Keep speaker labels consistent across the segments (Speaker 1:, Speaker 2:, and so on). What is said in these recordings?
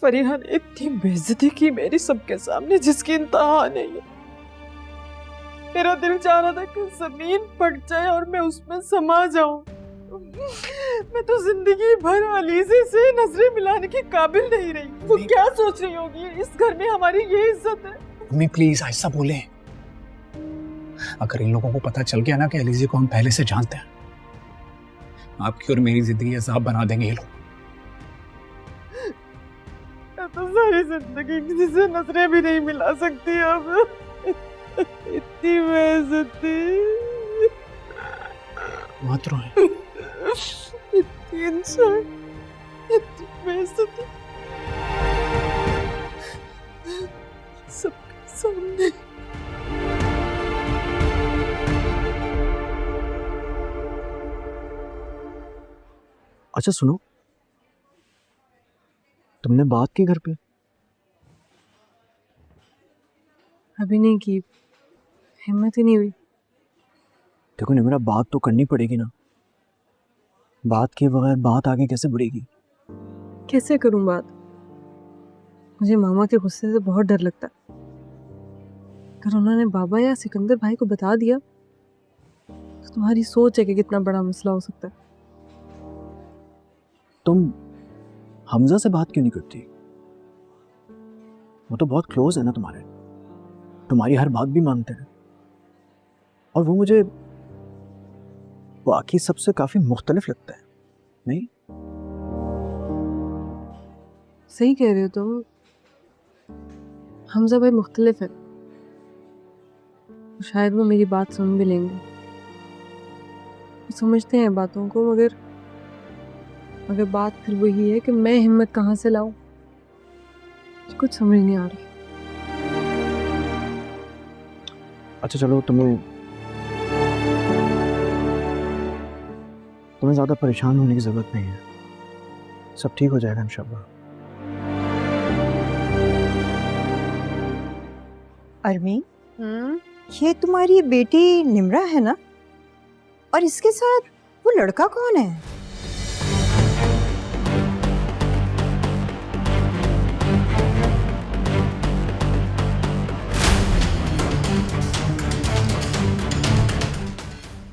Speaker 1: फरीहा ने इतनी बेइज्जती की मेरी सबके सामने जिसकी इंतहा नहीं है। मेरा दिल चाह रहा था कि जमीन फट जाए और मैं उसमें समा जाऊं। मैं तो जिंदगी भर अलीज़े से नजरें मिलाने के काबिल नहीं रही। वो क्या सोच रही होगी, इस घर में हमारी ये इज्जत है।
Speaker 2: मम्मी प्लीज ऐसा बोले, अगर इन लोगों को पता चल गया ना कि अलीज़े को हम पहले से जानते हैं, आपकी और मेरी जिंदगी अज़ाब बना देंगे ये लोग।
Speaker 1: तो सारी जिंदगी किसी से नजरें भी नहीं मिला सकती अब। इतनी बेइज्जती,
Speaker 2: मत रोए।
Speaker 1: इतनी इंसान, इतनी बेइज्जती सबके सामने।
Speaker 3: अच्छा सुनो, तुमने बात की घर पे?
Speaker 1: अभी नहीं की, हिम्मत ही नहीं हुई।
Speaker 3: देखो निम्रा, बात तो करनी पड़ेगी ना। बात के बगैर बात आगे कैसे बढ़ेगी?
Speaker 1: कैसे करूं बात? मुझे मामा के गुस्से से बहुत डर लगता है। अगर उन्होंने बाबा या सिकंदर भाई को बता दिया तो तुम्हारी सोच है कि कितना बड़ा मसला हो सकता है।
Speaker 3: तुम हमजा से बात क्यों नहीं करती? वो तो बहुत क्लोज है ना तुम्हारे, तुम्हारी हर बात भी मानते हैं, और वो मुझे बाकी सबसे काफी मुख्तलिफ लगता है। नहीं?
Speaker 1: सही कह रहे हो तुम। हमजा भाई मुख्तलिफ है, शायद वो मेरी बात सुन भी लेंगे। वो समझते हैं बातों को, मगर बात फिर वही है कि मैं हिम्मत कहाँ से लाऊं। कुछ समझ नहीं आ रहा।
Speaker 3: अच्छा चलो, तुम्हें ज्यादा परेशान होने की जरूरत नहीं है, सब ठीक हो जाएगा इंशाल्लाह।
Speaker 4: अरमी, ये तुम्हारी बेटी निम्रा है ना? और इसके साथ वो लड़का कौन है?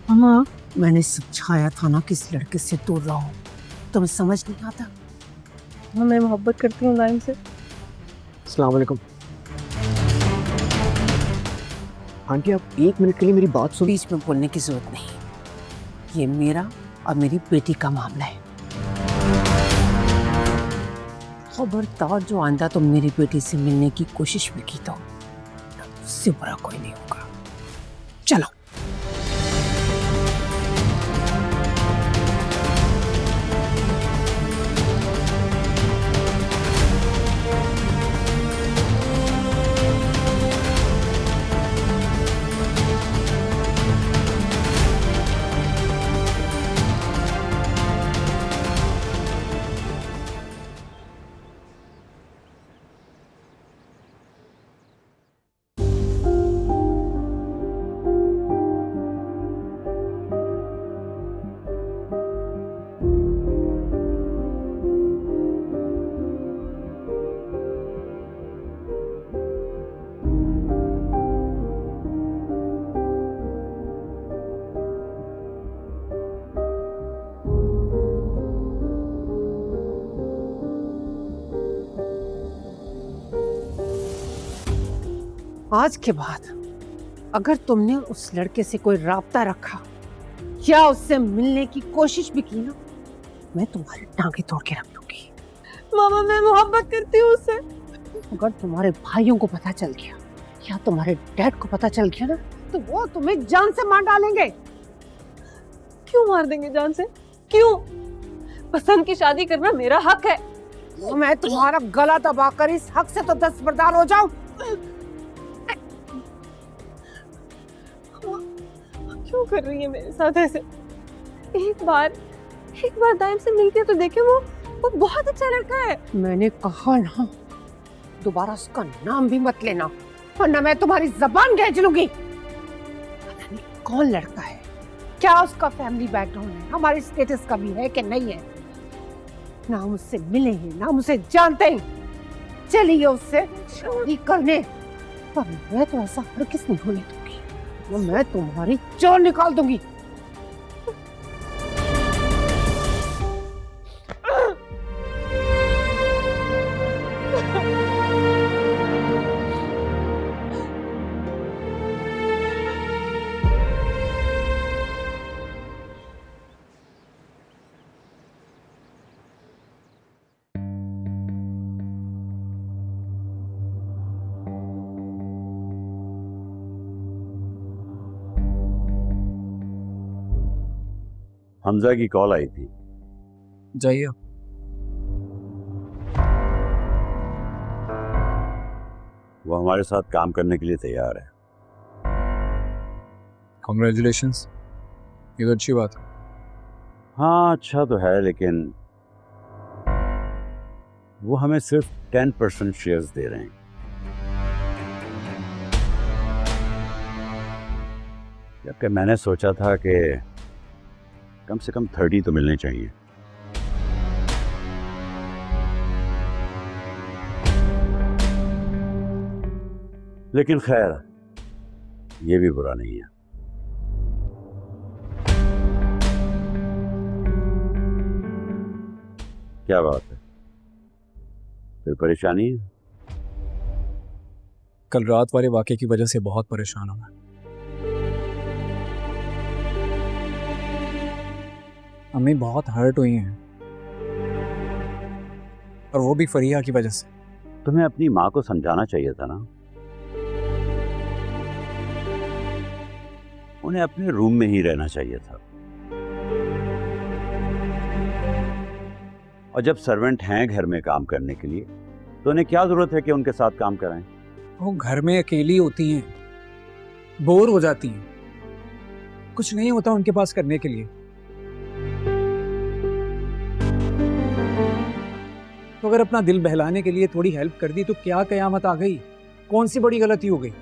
Speaker 1: मामा,
Speaker 5: मैंने समझाया था ना कि इस लड़के से दूर रहो, तुम्हें समझ नहीं आता?
Speaker 1: मैं मोहब्बत करती हूँ नाइम से।
Speaker 3: अस्सलाम वालेकुम। आंटी, आप एक मिनट के लिए मेरी बात सुन।
Speaker 5: बीच में बोलने की जरूरत नहीं, ये मेरा और मेरी बेटी का मामला है। खबरदार, जो आंदा तुम मेरी बेटी से मिलने की कोशिश भी की तो उससे बुरा कोई नहीं होगा। चलो। आज के बाद अगर तुमने उस लड़के से कोई राब्ता रखा या उससे मिलने की कोशिश भी की ना, मैं तुम्हारी टांगे तोड़ के रख दूंगी।
Speaker 1: मामा, मैं मोहब्बत करती हूँ उससे।
Speaker 5: अगर तुम्हारे भाइयों को पता चल गया या तुम्हारे डैड को पता चल गया ना, तो वो तुम्हें जान से मार डालेंगे।
Speaker 1: क्यों मार देंगे जान से? क्यों? पसंद की शादी करना मेरा हक है।
Speaker 5: तो मैं तुम्हारा गला दबाकर इस हक से तो दस्तबरदार हो जाऊं।
Speaker 1: क्यों कर रही है मेरे साथ ऐसे? एक बार दाइम से मिलके तो देखे, वो बहुत अच्छा लड़का है।
Speaker 5: मैंने कहा ना, दोबारा उसका नाम भी मत लेना, वरना मैं तुम्हारी जबान खींच लूंगी। पता नहीं कौन लड़का है, क्या उसका फैमिली बैकग्राउंड है, हमारे स्टेटस का भी है कि नहीं है। ना हम उससे मिले हैं, ना हम उसे जानते हैं। चली है उससे शादी करने, पर मैं तो ऐसा हरगिज़ नहीं होने दूंगी। मैं तुम्हारी जान निकाल दूंगी।
Speaker 6: हमजा की कॉल आई थी।
Speaker 2: जाइए।
Speaker 6: वो हमारे साथ काम करने के लिए तैयार है।
Speaker 2: कॉन्ग्रेचुलेशंस, ये तो अच्छी बात है।
Speaker 6: हाँ अच्छा तो है, लेकिन वो हमें सिर्फ 10% शेयर्स दे रहे हैं। जबकि मैंने सोचा था कि कम से कम 30 तो मिलने चाहिए। लेकिन खैर, ये भी बुरा नहीं है। क्या बात है, कोई परेशानी है?
Speaker 2: कल रात वाले वाक़े की वजह से बहुत परेशान हूं मैं। अम्मी बहुत हर्ट हुई हैं, और वो भी फरिया की वजह से।
Speaker 6: तुम्हें अपनी माँ को समझाना चाहिए था ना, उन्हें अपने रूम में ही रहना चाहिए था। और जब सर्वेंट हैं घर में काम करने के लिए, तो उन्हें क्या जरूरत है कि उनके साथ काम कराएं?
Speaker 2: वो घर में अकेली होती हैं, बोर हो जाती हैं, कुछ नहीं होता उनके पास करने के लिए। तो अगर अपना दिल बहलाने के लिए थोड़ी हेल्प कर दी तो क्या कयामत आ गई? कौन सी बड़ी गलती हो गई?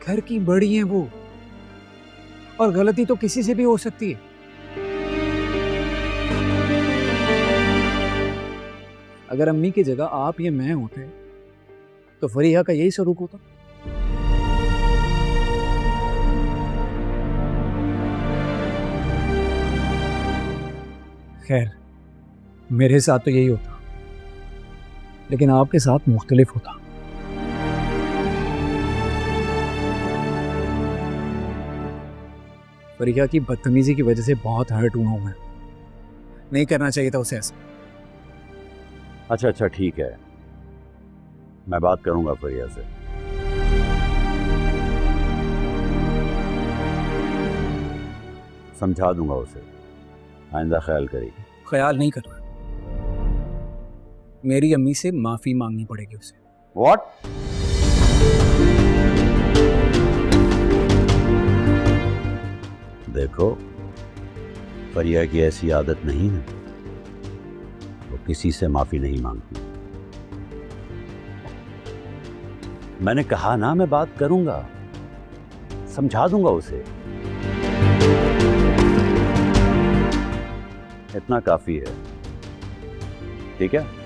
Speaker 2: घर की बड़ी हैं वो, और गलती तो किसी से भी हो सकती है। अगर अम्मी की जगह आप या मैं होते तो फरीहा का यही सलूक होता। खैर, मेरे साथ तो यही होता, लेकिन आपके साथ मुख्तलिफ होता। फरीहा की बदतमीजी की वजह से बहुत हर्ट हुआ हूं मैं। नहीं करना चाहिए था उसे ऐसा।
Speaker 6: अच्छा ठीक है, मैं बात करूंगा फरिया से। समझा दूंगा उसे, आइंदा ख्याल करेगी।
Speaker 2: ख्याल नहीं करना, मेरी अम्मी से माफी मांगनी पड़ेगी उसे।
Speaker 6: What? देखो, फरिया की ऐसी आदत नहीं है, वो किसी से माफी नहीं मांगती। मैंने कहा ना, मैं बात करूंगा, समझा दूंगा उसे। इतना काफी है, ठीक है?